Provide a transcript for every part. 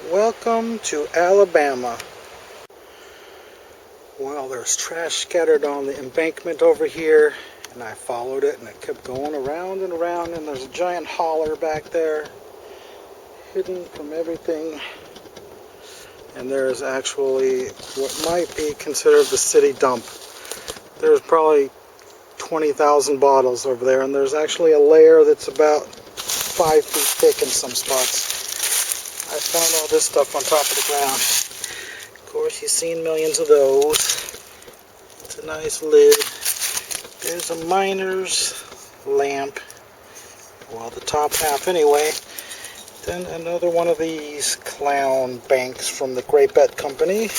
Welcome to Alabama. Well, there's trash scattered on the embankment over here, and I followed it and it kept going around and around, and there's a giant holler back there hidden from everything. And there's actually what might be considered the city dump. There's probably 20,000 bottles over there, and there's actually a layer that's about 5 feet thick in some spots. I found all this stuff on top of the ground. Of course, you've seen millions of those. It's a nice lid. There's a miner's lamp. Well, the top half anyway. Then another one of these clown banks from the Great Bet Company.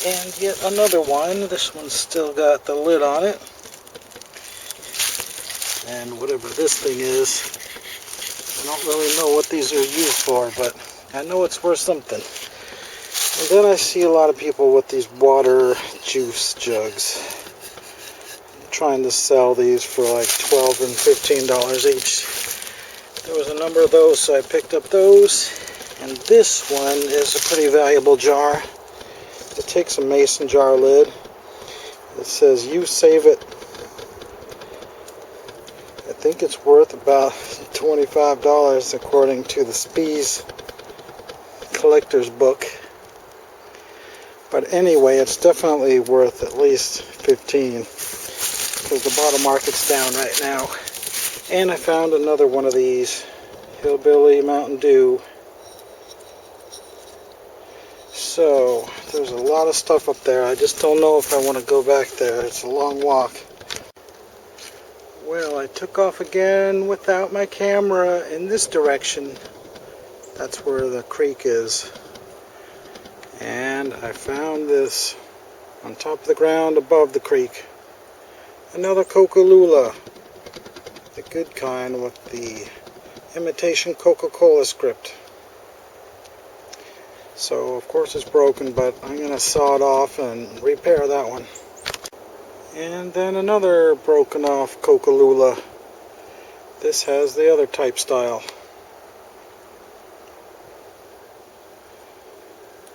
And yet another one. This one's still got the lid on it. And whatever this thing is, I don't really know what these are used for, but I know it's worth something. And then I see a lot of people with these water juice jugs trying to sell these for like $12 and $15 each. There was a number of those, so I picked up those. And this one is a pretty valuable jar. It takes a mason jar lid. It says, "You save it." I think it's worth about $25 according to the Spees collector's book. But anyway, it's definitely worth at least $15 because the bottle market's down right now. And I found another one of these Hillbilly Mountain Dew. So there's a lot of stuff up there. I just don't know if I want to go back there. It's a long walk. Well, I took off again without my camera in this direction. That's where the creek is. And I found this on top of the ground above the creek. Another Coca-Cola. The good kind with the imitation Coca-Cola script. So, of course it's broken, but I'm going to saw it off and repair that one. And then another broken off Coca-Cola. This has the other type style.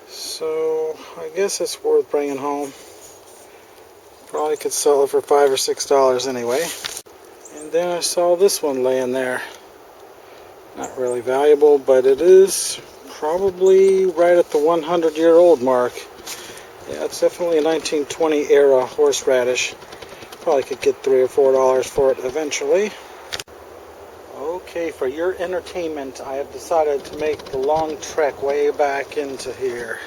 So I guess it's worth bringing home. Probably could sell it for $5 or $6 anyway. And then I saw this one laying there. Not really valuable, but it is probably right at the 100-year-old mark. Yeah, it's definitely a 1920 era horseradish. Probably could get $3 or $4 for it eventually. Okay, for your entertainment, I have decided to make the long trek way back into here.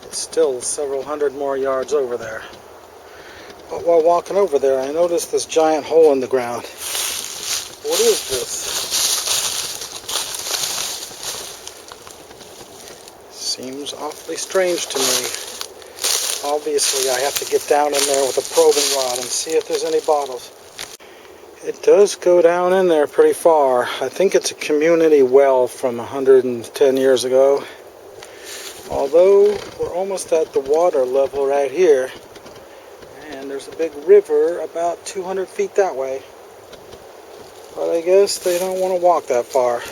It's still several hundred more yards over there. But while walking over there, I noticed this giant hole in the ground. What is this? Seems awfully strange to me. Obviously, I have to get down in there with a probing rod and see if there's any bottles. It does go down in there pretty far. I think it's a community well from 110 years ago. Although, we're almost at the water level right here. And there's a big river about 200 feet that way. But I guess they don't want to walk that far.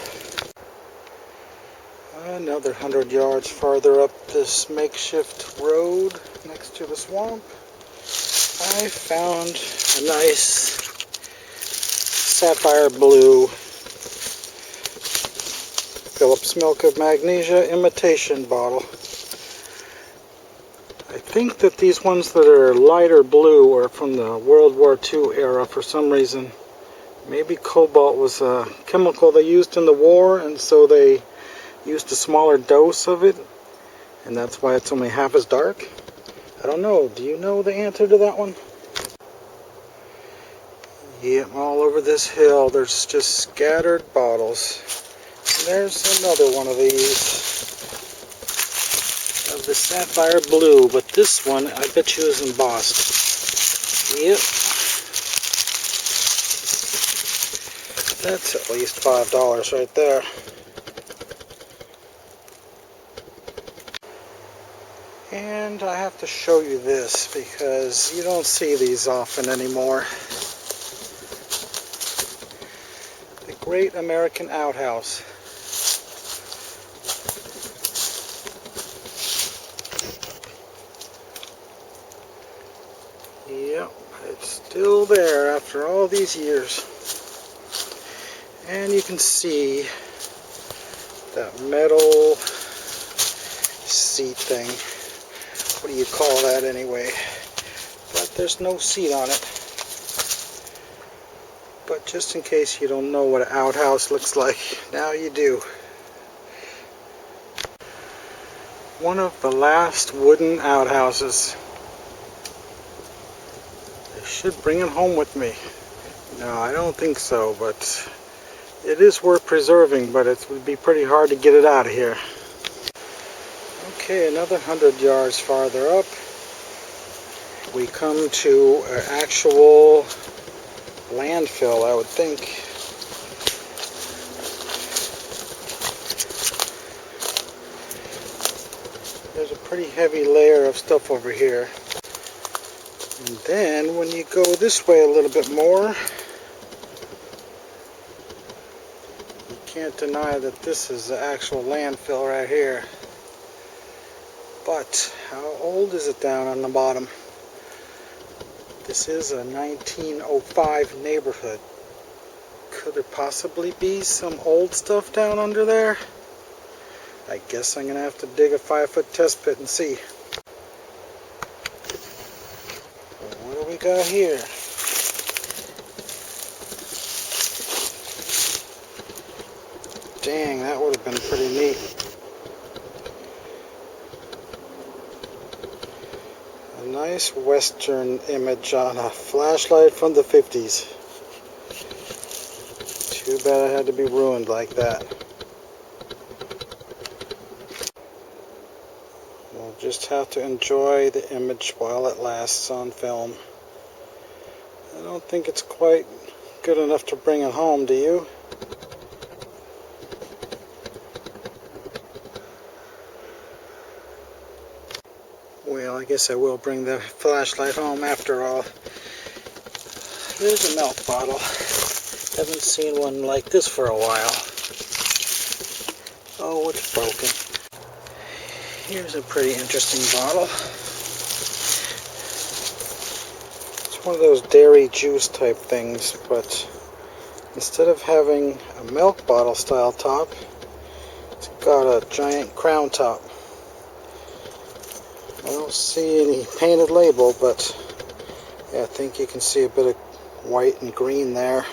Another 100 yards farther up this makeshift road next to the swamp, I found a nice sapphire blue Phillips Milk of Magnesia imitation bottle. I think that these ones that are lighter blue are from the World War II era for some reason. Maybe cobalt was a chemical they used in the war, and so they used a smaller dose of it, and that's why it's only half as dark. I don't know. Do you know the answer to that one? Yeah, all over this hill there's just scattered bottles. And there's another one of these of the sapphire blue, but this one I bet you is embossed. Yep. That's at least $5 right there. And I have to show you this because you don't see these often anymore. The Great American Outhouse. Still there after all these years. And you can see that metal seat thing. What do you call that anyway? But there's no seat on it. But just in case you don't know what an outhouse looks like, now you do. One of the last wooden outhouses. I should bring it home with me. No, I don't think so, but it is worth preserving, but it would be pretty hard to get it out of here. Okay, another 100 yards farther up, we come to an actual landfill, I would think. There's a pretty heavy layer of stuff over here. And then when you go this way a little bit more, you can't deny that this is the actual landfill right here. But how old is it down on the bottom? This is a 1905 neighborhood. Could there possibly be some old stuff down under there? I guess I'm gonna have to dig a 5-foot test pit and see. What do we got here? Dang, that would have been pretty neat. A nice western image on a flashlight from the 50s. Too bad it had to be ruined like that. We'll just have to enjoy the image while it lasts on film. I don't think it's quite good enough to bring it home, do you? Well, I guess I will bring the flashlight home after all. There's a milk bottle. Haven't seen one like this for a while. Oh, it's broken. Here's a pretty interesting bottle. It's one of those dairy juice type things, but instead of having a milk bottle style top, it's got a giant crown top. I don't see any painted label, but yeah, I think you can see a bit of white and green there.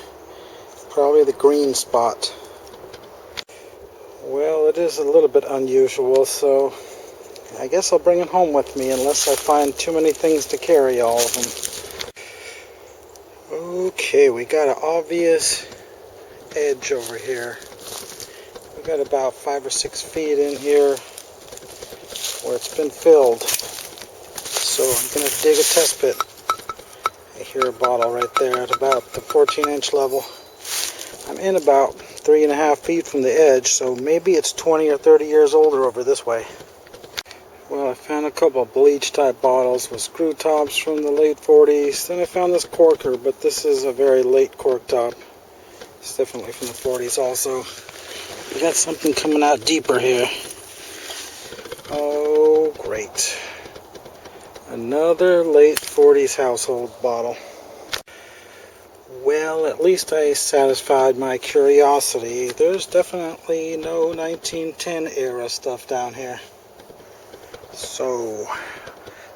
Probably the green spot. Well, it is a little bit unusual, so I guess I'll bring it home with me unless I find too many things to carry all of them. Okay, we got an obvious edge over here. We got about 5 or 6 feet in here where it's been filled. So I'm going to dig a test pit. I hear a bottle right there at about the 14-inch level. I'm in about 3.5 feet from the edge, so maybe it's 20 or 30 years older over this way. Well, I found a couple of bleach type bottles with screw tops from the late 40s. Then I found this corker, but this is a very late cork top. It's definitely from the 40s also. We got something coming out deeper here. Oh, great. Another late 40s household bottle. Well, at least I satisfied my curiosity. There's definitely no 1910 era stuff down here. So,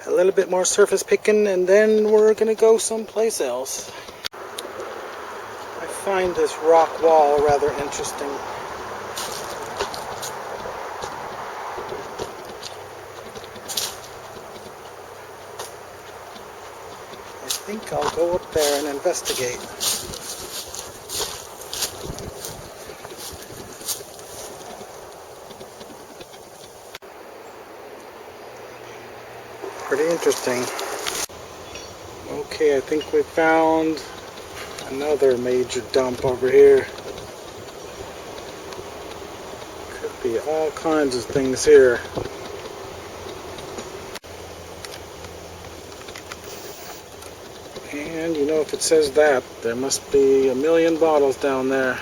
a little bit more surface picking and then we're gonna go someplace else. I find this rock wall rather interesting. I think I'll go up there and investigate. Pretty interesting. Okay, I think we found another major dump over here. Could be all kinds of things here. And you know, if it says that, there must be a million bottles down there.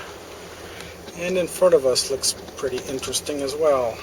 And in front of us looks pretty interesting as well.